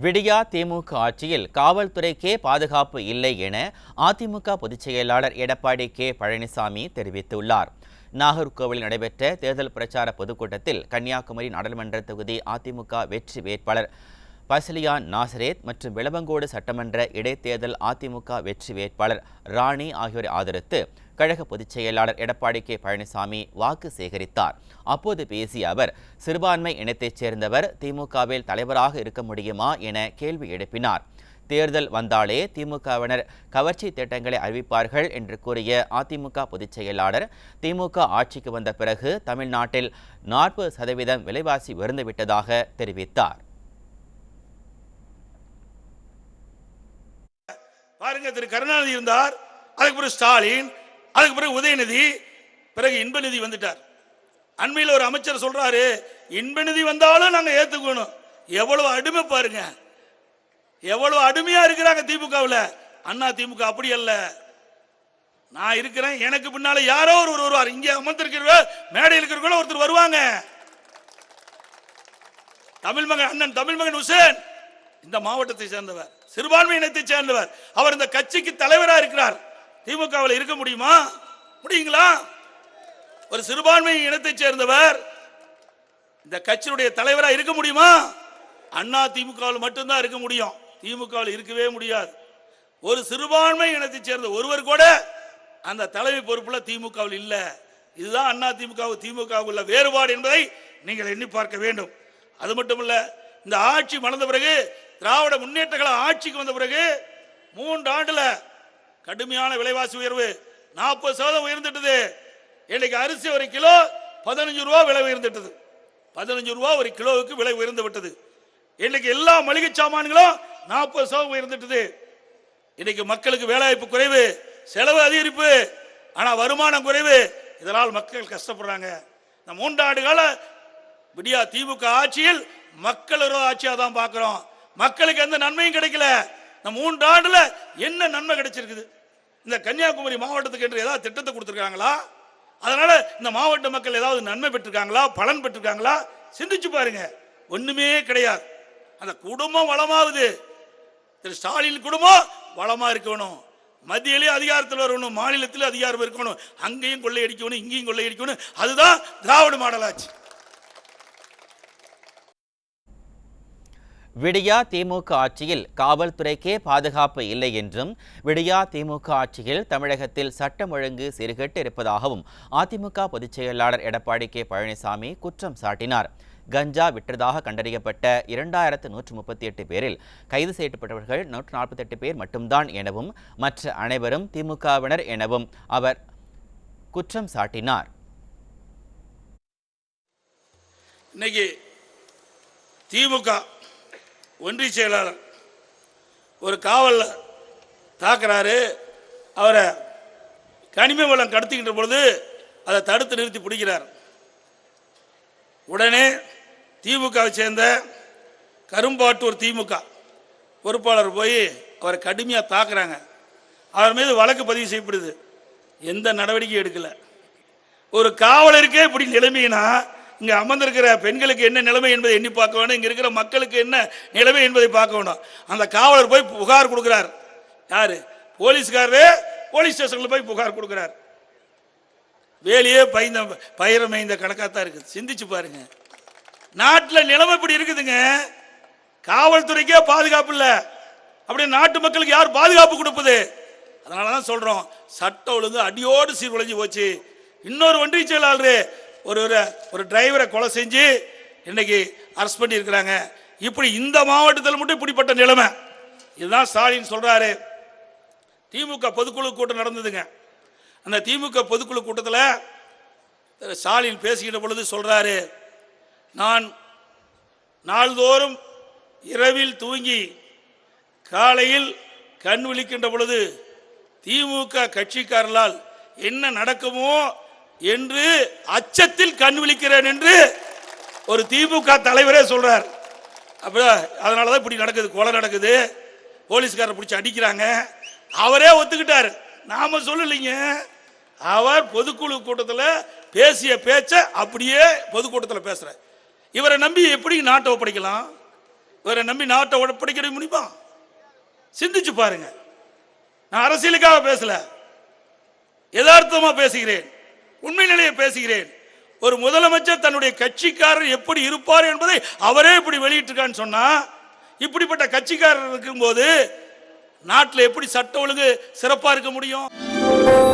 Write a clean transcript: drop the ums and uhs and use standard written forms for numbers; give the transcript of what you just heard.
விடியா திமுக ஆட்சியில் காவல்துறைக்கே பாதுகாப்பு இல்லை என அதிமுக பொதுச் செயலாளர் எடப்பாடி கே பழனிசாமி தெரிவித்துள்ளார். நாகர்கோவிலில் நடைபெற்ற தேர்தல் பிரச்சார பொதுக்கூட்டத்தில் கன்னியாகுமரி நாடாளுமன்ற தொகுதி அதிமுக வெற்றி வேட்பாளர் பசிலியான் நாசரேத் மற்றும் விளவங்கோடு சட்டமன்ற இடைத்தேர்தல் அதிமுக வெற்றி வேட்பாளர் ராணி ஆகியோரை ஆதரித்து கழக பொதுச் செயலாளர் எடப்பாடி கே பழனிசாமி வாக்கு சேகரித்தார். அப்போது பேசிய அவர், சிறுபான்மை இனத்தைச் சேர்ந்தவர் திமுகவில் தலைவராக இருக்க முடியுமா என கேள்வி எழுப்பினார். தேர்தல் வந்தாலே திமுகவினர் கவர்ச்சி திட்டங்களை அறிவிப்பார்கள் என்று கூறிய அதிமுக பொதுச் செயலாளர், திமுக ஆட்சிக்கு வந்த பிறகு தமிழ்நாட்டில் 40% விலைவாசி உயர்ந்துவிட்டதாக தெரிவித்தார். பாருங்க, திரு கருணாநிதி இருந்தார், அதுக்கு பிறகு ஸ்டாலின், அதுக்கு பிறகு உதயநிதி, பிறகு இன்பநிதி வந்துட்டார். அண்மையில் ஒரு அமைச்சர் சொல்றாரு, இன்பநிதி வந்தாலும் நாங்க ஏத்துக்கணும். எவ்வளவு அடிமை பாருங்க, எவ்வளவு அடிமையா இருக்கிறாங்க திமுகவில். அண்ணா திமுக அப்படி அல்ல. நான் இருக்கிறேன், எனக்கு பின்னால யாரோ ஒரு வருவார். இங்கே அமர்ந்திருக்கிற மேடையில் இருக்கிறவங்க ஒருத்தர் வருவாங்க. தமிழ் மகன் அண்ணன் தமிழ் மகன் உசேன் இந்த மாவட்டத்தை சேர்ந்தவர், சிறுபான்மை இனத்தை சேர்ந்தவர். அவர் இந்த கட்சிக்கு தலைவராக இருக்கிறார். திமுகவில் இருக்க முடியுமா? முடியுங்களா? ஒரு சிறுபான்மை இனத்தை சேர்ந்தவர் இந்த கட்சியுடைய தலைவராக இருக்க முடியுமா? அண்ணா திமுகவில் மட்டும்தான் இருக்க முடியும், திமுகவில் இருக்கவே முடியாது. ஒரு சிறுபான்மை இனத்தை சேர்ந்த ஒருவர் கூட அந்த தலைமை பொறுப்புல திமுகவில் இல்லை. இதுதான் அண்ணா திமுக உள்ள வேறுபாடு என்பதை நீங்கள் எண்ணி பார்க்க வேண்டும். அது மட்டுமல்ல, இந்த ஆட்சி மலர்ந்த பிறகு, திராவிட முன்னேற்ற கழக ஆட்சிக்கு வந்த பிறகு 3 ஆண்டுல கடுமையான விலைவாசி உயர்வு 40% உயர்ந்துட்டது. இன்னைக்கு அரிசி ஒரு கிலோ 15 ரூபா விலை உயர்ந்துட்டது. 15 ரூபா ஒரு கிலோவுக்கு விலை உயர்ந்து விட்டது. இன்னைக்கு எல்லா மளிகை சாமான்களும் 40% உயர்ந்துட்டது. இன்னைக்கு மக்களுக்கு வேலைவாய்ப்பு குறைவு, செலவு அதிகரிப்பு, ஆனா வருமானம் குறைவு. இதனால் மக்கள் கஷ்டப்படுறாங்க. இந்த 3 ஆண்டு கால விடியா திமுக ஆட்சியில் மக்கள் ஆட்சியாக தான் பார்க்கிறோம். மக்களுக்கு எந்த நன்மையும் கிடைக்கல. இந்த 3 ஆண்டுல என்ன நன்மை கிடைச்சிருக்குது? இந்த கன்னியாகுமரி மாவட்டத்துக்கு என்று ஏதாவது திட்டத்தை கொடுத்திருக்காங்களா? அதனால இந்த மாவட்ட மக்கள் ஏதாவது நன்மை பெற்றிருக்காங்களா, பலன் பெற்றிருக்காங்களா? சிந்திச்சு பாருங்க, ஒண்ணுமே கிடையாது. அந்த குடும்பம் வளமாகுது. திரு ஸ்டாலின் குடும்பம் வளமா இருக்கணும், மத்தியிலே அதிகாரத்தில் வரணும், மாநிலத்தில் அதிகாரம் இருக்கணும், அங்கேயும் கொள்ளையடிக்கணும், இங்கேயும் கொள்ளையடிக்கணும். அதுதான் திராவிட மாடல் ஆட்சி. விடியா திமுக ஆட்சியில் காவல்துறைக்கே பாதுகாப்பு இல்லை என்றும், விடியா திமுக ஆட்சியில் தமிழகத்தில் சட்டம் ஒழுங்கு சீர்கெட்டு இருப்பதாகவும் அதிமுக பொதுச் செயலாளர் எடப்பாடி கே பழனிசாமி குற்றம் சாட்டினார். கஞ்சா விற்றதாக கண்டறியப்பட்ட 2138 பேரில் கைது செய்யப்பட்டவர்கள் 148 பேர் மட்டும்தான் எனவும், மற்ற அனைவரும் திமுகவினர் எனவும் அவர் குற்றம் சாட்டினார். இன்னைக்கு திமுக ஒன்றிய செயலாளர் ஒரு காவல் தாக்குறாரு. அவரை கனிம வளம் கடத்திக்கின்ற பொழுது அதை தடுத்து நிறுத்தி பிடிக்கிறார். உடனே திமுகவை சேர்ந்த கரும்பாட்டூர் திமுக பொறுப்பாளர் போய் அவரை கடுமையாக தாக்குறாங்க. அவர் மீது வழக்கு பதிவு செய்யப்படுது. எந்த நடவடிக்கையும் எடுக்கல. ஒரு காவலருக்கே இப்படி நிலைமைனா, இங்க அமர்ந்திருக்கிற பெண்களுக்கு என்ன நிலைமை என்பதை எண்ணி பார்க்க வேண்டும். இங்க இருக்கிற மக்களுக்கு என்ன நிலைமை என்பதை பார்க்க வேண்டும். அந்த காவலர் போய் புகார் கொடுக்கிறார். யாரு? போலீஸ்காரரு போலீஸ் ஸ்டேஷன்ல போய் புகார் கொடுக்கிறார். வேலையே பயிரமை இந்த கணக்காத்தான் இருக்குது. சிந்திச்சு பாருங்க, நாட்டில் நிலைமை இப்படி இருக்குதுங்க. காவல்துறைக்கே பாதுகாப்பு இல்லை. அப்படியே நாட்டு மக்களுக்கு யார் பாதுகாப்பு கொடுப்பது? அதனாலதான் சொல்றோம், சட்ட ஒழுங்கு அடியோடு சீர்குலைஞ்சு போச்சு. இன்னொரு ஒன்றிய செயலாளர் ஒரு டிரைவரை கொலை செஞ்சு இன்னைக்கு அரெஸ்ட் பண்ணி இருக்கிறாங்க. இப்படி இந்த மாவட்டத்தில் மட்டும் இப்படிப்பட்ட நிலைமை. இதுதான் ஸ்டாலின் சொல்றாரு. திமுக பொதுக்குழு கூட்டம் நடந்ததுங்க. அந்த திமுக பொதுக்குழு கூட்டத்தில் ஸ்டாலின் பேசுகின்ற பொழுது சொல்றாரு, நான் நாள்தோறும் இரவில் தூங்கி காலையில் கண் விழிக்கின்ற பொழுது திமுக கட்சிக்காரர்களால் என்ன நடக்குமோ என்று அச்சத்தில் கண் விழிக்கிறேன் என்று ஒரு திமுக தலைவரே சொல்றார். அதனாலதான் இப்படி நடக்குது, கொலை நடக்குது, போலீஸ்காரர் பிடிச்சி அடிக்கிறாங்க. அவரே ஒத்துக்கிட்டாரு, நாம சொல்லலைங்க. அவர் பொதுக்குழு கூட்டத்தில் பேசிய பேச்ச அப்படியே பொதுக்கூட்டத்தில் பேசுற. இவரை நம்பி எப்படி நாட்டை ஒப்படைக்கலாம்? இவரை நம்பி நாட்டை ஒப்படைக்க முடியுமா? சிந்திச்சு பாருங்க. நான் அரசியலுக்காக பேசல, யதார்த்தமா பேசுகிறேன், உண்மை நிலையை பேசுகிறேன். ஒரு முதலமைச்சர் தன்னுடைய கட்சிக்காரர் எப்படி இருப்பார் என்பதை அவரே இப்படி வெளியிட்டிருக்கான்னு சொன்னா, இப்படிப்பட்ட கட்சிக்காரர் இருக்கும்போது நாட்டில் எப்படி சட்ட ஒழுங்கு சிறப்பா இருக்க முடியும்?